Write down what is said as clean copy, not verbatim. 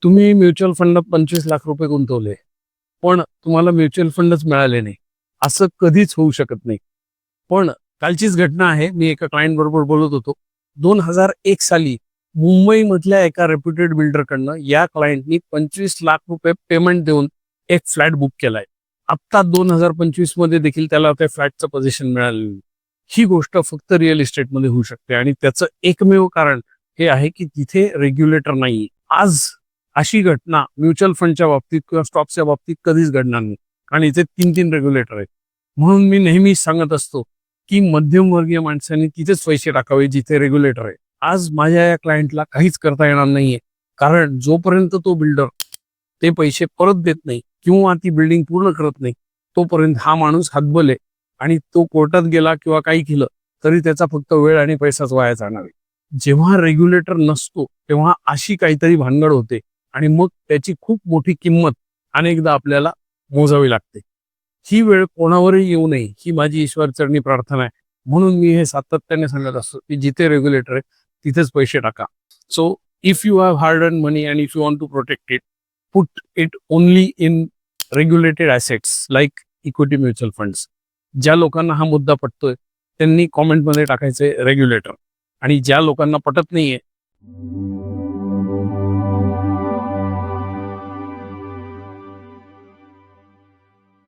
तुम्ही म्युच्युअल फंडात 25 लाख रुपये गुंतवले, पण तुम्हाला म्युच्युअल फंडच मिळाले नाही, असं कधीच होऊ शकत नाही. पण कालचीच घटना आहे. मी एका क्लायंट बरोबर बोलत होतो. 2001 साली मुंबईमधल्या एका रेप्युटेड बिल्डरकडनं या क्लायंटनी 25 लाख रुपये पेमेंट देऊन एक फ्लॅट बुक केलाय. आत्ता 2025 मध्ये देखील त्याला त्या फ्लॅटचं पोझिशन मिळालेलं नाही. ही गोष्ट फक्त रिअल इस्टेटमध्ये होऊ शकते आणि त्याचं एकमेव कारण हे आहे की तिथे रेग्युलेटर नाही. आज अशी घटना म्युच्युअल फंडच्या बाबतीत किंवा स्टॉक्सच्या बाबतीत कधीच घडणार नाही, कारण इथे 3-3 रेग्युलेटर आहेत. म्हणून मी नेहमी सांगत असतो की मध्यमवर्गीय माणसांनी तिथेच पैसे टाकावे जिथे रेग्युलेटर आहे. आज माझ्या या क्लायंटला काहीच करता येणार नाहीये, कारण जोपर्यंत तो बिल्डर ते पैसे परत देत नाही किंवा ती बिल्डिंग पूर्ण करत नाही, तोपर्यंत हा माणूस हतबल आहे आणि तो कोर्टात गेला किंवा काही केलं तरी त्याचा फक्त वेळ आणि पैसाच वाया जाणार आहे. जेव्हा रेग्युलेटर नसतो तेव्हा अशी काहीतरी भानगड होते आणि मग त्याची खूप मोठी किंमत अनेकदा आपल्याला मोजावी लागते. ही वेळ कोणावरही येऊ नये ही माझी ईश्वरचरणी प्रार्थना आहे. म्हणून मी हे सातत्याने सांगत असतो की जिथे रेग्युलेटर आहे तिथेच पैसे टाका. So if you have hard earn money and if you want to protect it, put it only in regulated assets like equity mutual funds. ज्या लोकांना हा मुद्दा पटतोय त्यांनी कॉमेंटमध्ये टाकायचे रेग्युलेटर, आणि ज्या लोकांना पटत नाहीये